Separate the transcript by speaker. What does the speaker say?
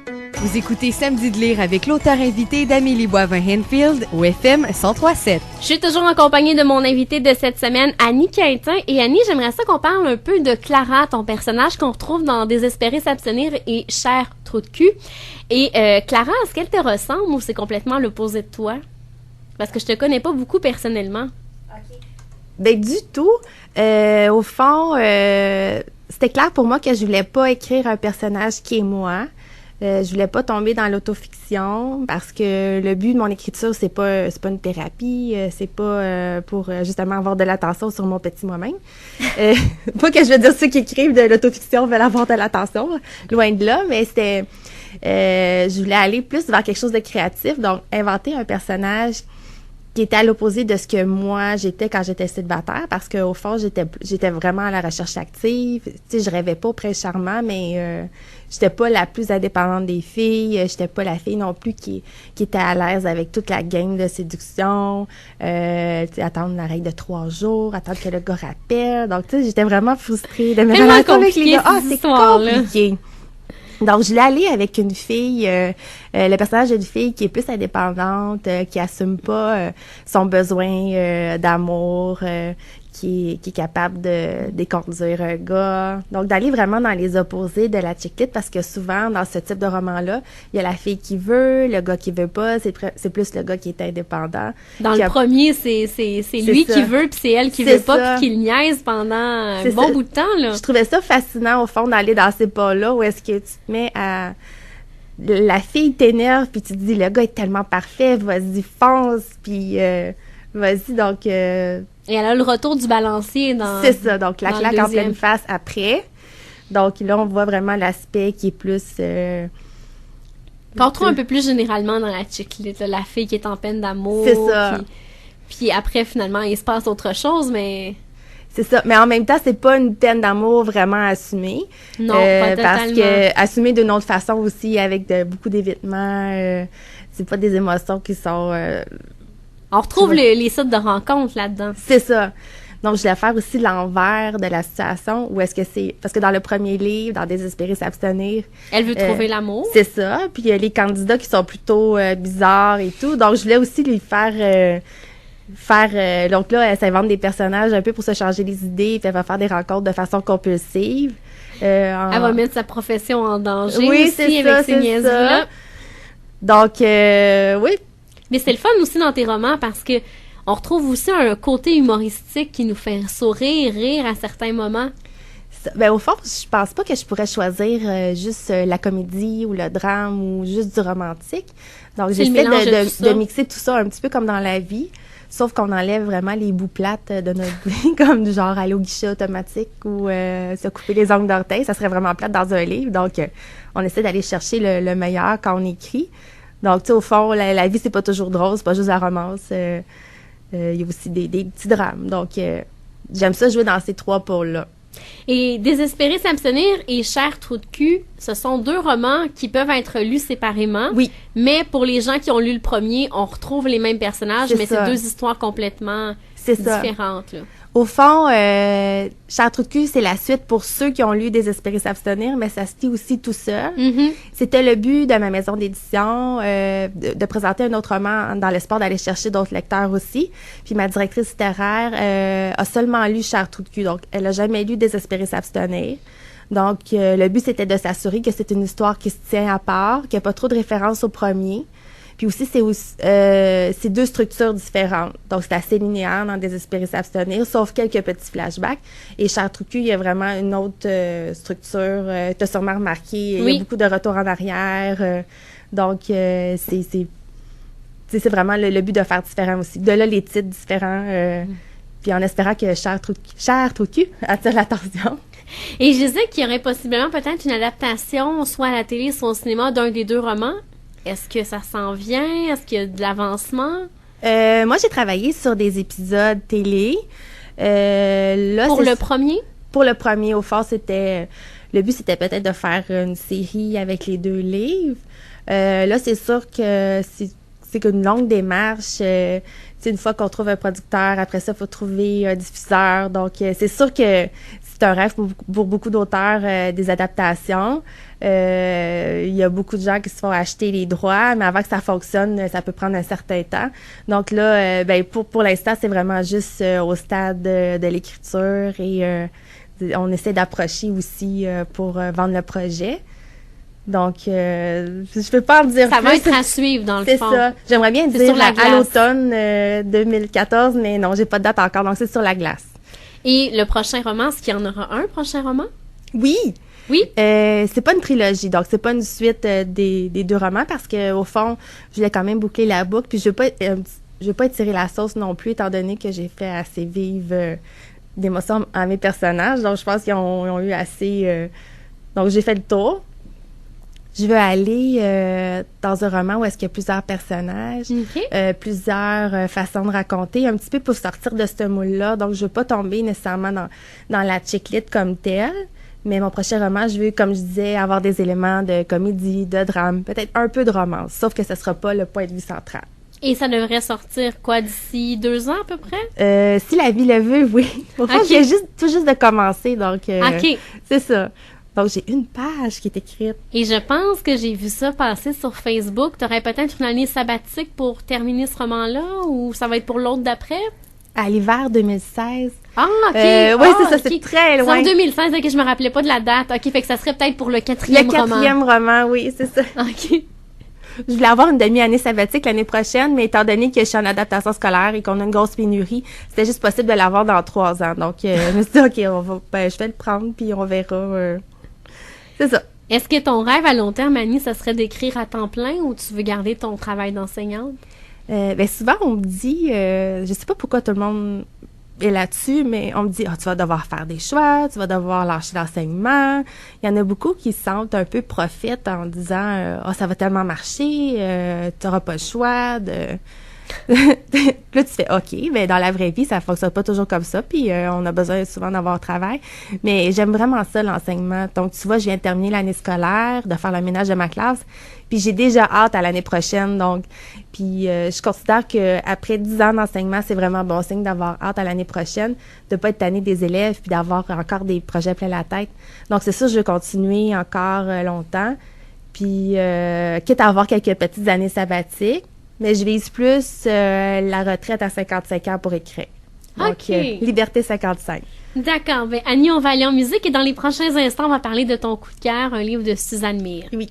Speaker 1: Vous écoutez Samedi de lire avec l'auteur invité d'Amélie Boivin-Henfield au FM 103.7.
Speaker 2: Je suis toujours en compagnie de mon invité de cette semaine, Annie Quintin. Et Annie, j'aimerais ça qu'on parle un peu de Clara, ton personnage qu'on retrouve dans Désespérer s'abstenir et Cher trou de cul. Et Clara, est-ce qu'elle te ressemble ou c'est complètement l'opposé de toi? Parce que je te connais pas beaucoup personnellement.
Speaker 3: OK. Ben du tout. Au fond, c'était clair pour moi que je voulais pas écrire un personnage qui est moi. Je voulais pas tomber dans l'autofiction parce que le but de mon écriture, c'est pas une thérapie, c'est pas pour justement avoir de l'attention sur mon petit moi-même. Pas que je veux dire ceux qui écrivent de l'autofiction veulent avoir de l'attention, loin de là, mais c'était je voulais aller plus vers quelque chose de créatif, donc inventer un personnage qui était à l'opposé de ce que moi j'étais quand j'étais célibataire, parce qu'au fond j'étais vraiment à la recherche active. Tu sais, je rêvais pas au prince charmant, mais j'étais pas la plus indépendante des filles. J'étais pas la fille non plus qui était à l'aise avec toute la game de séduction. Tu sais, attendre la règle de 3 jours, attendre que le gars rappelle. Donc tu sais, j'étais vraiment frustrée de me relations avec les gars. Ah, c'est compliqué. Donc, je l'ai allé avec une fille, le personnage d'une fille qui est plus indépendante, qui assume pas son besoin d'amour, qui est capable de déconduire un gars. Donc, d'aller vraiment dans les opposés de la chick lit, parce que souvent, dans ce type de roman-là, il y a la fille qui veut, le gars qui veut pas, c'est plus le gars qui est indépendant.
Speaker 2: Dans le premier, c'est lui qui veut, puis c'est elle qui veut pas, puis qui le niaise pendant un bon bout de temps, là.
Speaker 3: Je trouvais ça fascinant, au fond, d'aller dans ces pas-là, où est-ce que tu te mets à... La fille t'énerve, puis tu te dis, le gars est tellement parfait, vas-y, fonce, puis vas-y, donc...
Speaker 2: Et elle a le retour du balancier dans...
Speaker 3: C'est ça, donc la claque en pleine face après. Donc là, on voit vraiment l'aspect qui est plus...
Speaker 2: on retrouve un peu plus généralement dans la chick lit, la fille qui est en peine d'amour.
Speaker 3: C'est ça.
Speaker 2: Puis après, finalement, il se passe autre chose, mais...
Speaker 3: C'est ça, mais en même temps, c'est pas une peine d'amour vraiment assumée.
Speaker 2: Non, pas totalement.
Speaker 3: Parce que assumée d'une autre façon aussi, avec beaucoup d'évitement, c'est pas des émotions qui sont...
Speaker 2: On retrouve les sites de rencontres là-dedans.
Speaker 3: C'est ça. Donc, je voulais faire aussi l'envers de la situation, où est-ce que c'est... Parce que dans le premier livre, dans Désespérer s'abstenir...
Speaker 2: Elle veut trouver l'amour.
Speaker 3: C'est ça. Puis il y a les candidats qui sont plutôt bizarres et tout. Donc, je voulais aussi les faire... donc là, elle s'invente des personnages un peu pour se changer les idées, puis elle va faire des rencontres de façon compulsive. Elle
Speaker 2: va mettre sa profession en danger
Speaker 3: oui,
Speaker 2: aussi avec ces niaiseries-là.
Speaker 3: Donc, oui.
Speaker 2: Mais c'est le fun aussi dans tes romans parce que on retrouve aussi un côté humoristique qui nous fait sourire, rire à certains moments.
Speaker 3: Ben, au fond, je pense pas que je pourrais choisir juste la comédie ou le drame ou juste du romantique. Donc, j'essaie de mixer tout ça un petit peu comme dans la vie. Sauf qu'on enlève vraiment les bouts plates de notre vie, comme du genre aller au guichet automatique ou se couper les ongles d'orteil. Ça serait vraiment plate dans un livre. Donc, on essaie d'aller chercher le meilleur quand on écrit. Donc, tu sais, au fond, la vie, c'est pas toujours drôle, c'est pas juste la romance. Il y a aussi des petits drames. Donc, j'aime ça jouer dans ces 3 pôles-là.
Speaker 2: Et Désespérer s'abstenir et Cher trou de cul, ce sont 2 romans qui peuvent être lus séparément.
Speaker 3: Oui.
Speaker 2: Mais pour les gens qui ont lu le premier, on retrouve les mêmes personnages, mais c'est 2 histoires complètement différentes. Là.
Speaker 3: Au fond, Cher trou de cul, c'est la suite pour ceux qui ont lu Désespérer s'abstenir, mais ça se lit aussi tout seul.
Speaker 2: Mm-hmm.
Speaker 3: C'était le but de ma maison d'édition, de présenter un autre roman dans l'espoir d'aller chercher d'autres lecteurs aussi. Puis ma directrice littéraire a seulement lu Cher trou de cul, donc elle a jamais lu Désespérer s'abstenir. Donc, le but, c'était de s'assurer que c'est une histoire qui se tient à part, qu'il n'y a pas trop de références au premier. Puis aussi, c'est 2 structures différentes. Donc, c'est assez linéaire dans Désespérer s'abstenir, sauf quelques petits flashbacks. Et Cher trou de cul, il y a vraiment une autre structure. Tu as sûrement remarqué, il y a beaucoup de retours en arrière. Donc, c'est vraiment le but de faire différent aussi. De là, les titres différents. Puis en espérant que Cher trou de cul attire l'attention.
Speaker 2: Et je disais qu'il y aurait possiblement peut-être une adaptation, soit à la télé, soit au cinéma, d'un des 2 romans. Est-ce que ça s'en vient? Est-ce qu'il y a de l'avancement?
Speaker 3: Moi, j'ai travaillé sur des épisodes télé. Là,
Speaker 2: pour le premier?
Speaker 3: Pour le premier, au fond, le but, c'était peut-être de faire une série avec les 2 livres. Là, c'est sûr que c'est une longue démarche. Une fois qu'on trouve un producteur, après ça, il faut trouver un diffuseur. Donc, c'est sûr que c'est un rêve pour beaucoup d'auteurs, des adaptations. Il y a beaucoup de gens qui se font acheter les droits, mais avant que ça fonctionne, ça peut prendre un certain temps. Donc là, pour l'instant, c'est vraiment juste au stade de l'écriture et on essaie d'approcher aussi pour vendre le projet. Donc, je peux pas en dire
Speaker 2: plus. Ça va
Speaker 3: plus.
Speaker 2: être à suivre, dans le fond.
Speaker 3: C'est ça. J'aimerais bien dire à l'automne 2014, mais non, j'ai pas de date encore, donc c'est sur la glace.
Speaker 2: Et le prochain roman, est-ce qu'il y en aura un prochain roman?
Speaker 3: Oui!
Speaker 2: Oui?
Speaker 3: C'est pas une trilogie, donc c'est pas une suite des 2 romans, parce que au fond, je voulais quand même boucler la boucle, puis je veux pas étirer la sauce non plus, étant donné que j'ai fait assez vivre d'émotions à mes personnages, donc je pense qu'ils ont eu assez... donc j'ai fait le tour. Je veux aller dans un roman où est-ce qu'il y a plusieurs personnages, plusieurs façons de raconter, un petit peu pour sortir de ce moule-là. Donc, je veux pas tomber nécessairement dans la chick-lit comme telle, mais mon prochain roman, je veux, comme je disais, avoir des éléments de comédie, de drame, peut-être un peu de romance, sauf que ce sera pas le point de vue central.
Speaker 2: Et ça devrait sortir, quoi, d'ici 2 ans à peu près?
Speaker 3: Si la vie le veut, oui. Au fond, j'ai tout juste de commencer, donc c'est ça. Donc, j'ai une page qui est écrite.
Speaker 2: Et je pense que j'ai vu ça passer sur Facebook. Tu aurais peut-être une année sabbatique pour terminer ce roman-là, ou ça va être pour l'autre d'après?
Speaker 3: À l'hiver 2016.
Speaker 2: Ah, OK.
Speaker 3: Oui, c'est ça, c'est très loin.
Speaker 2: C'est en 2016, OK, je me rappelais pas de la date. OK, fait que ça serait peut-être pour le 4e roman.
Speaker 3: Le 4e roman, oui, c'est ça.
Speaker 2: OK.
Speaker 3: Je voulais avoir une demi-année sabbatique l'année prochaine, mais étant donné que je suis en adaptation scolaire et qu'on a une grosse pénurie, c'était juste possible de l'avoir dans 3 ans. Donc, je me suis dit, OK, je vais le prendre, puis on verra... C'est ça.
Speaker 2: Est-ce que ton rêve à long terme, Annie, ça serait d'écrire à temps plein ou tu veux garder ton travail d'enseignante?
Speaker 3: Souvent, on me dit, je sais pas pourquoi tout le monde est là-dessus, mais on me dit, tu vas devoir faire des choix, tu vas devoir lâcher l'enseignement. Il y en a beaucoup qui se sentent un peu profites en disant, ça va tellement marcher, tu n'auras pas le choix de... Là, tu fais OK, mais dans la vraie vie, ça fonctionne pas toujours comme ça, puis on a besoin souvent d'avoir travail. Mais j'aime vraiment ça, l'enseignement. Donc, tu vois, je viens de terminer l'année scolaire, de faire le ménage de ma classe, puis j'ai déjà hâte à l'année prochaine. Donc, puis je considère que après 10 ans d'enseignement, c'est vraiment bon signe d'avoir hâte à l'année prochaine, de pas être tanné des élèves, puis d'avoir encore des projets plein la tête. Donc, c'est ça, je veux continuer encore longtemps, puis quitte à avoir quelques petites années sabbatiques. Mais je vise plus la retraite à 55 ans pour écrire. Donc, Liberté 55.
Speaker 2: D'accord. Ben, Annie, on va aller en musique et dans les prochains instants, on va parler de ton coup de cœur, un livre de Suzanne Mire.
Speaker 3: Oui.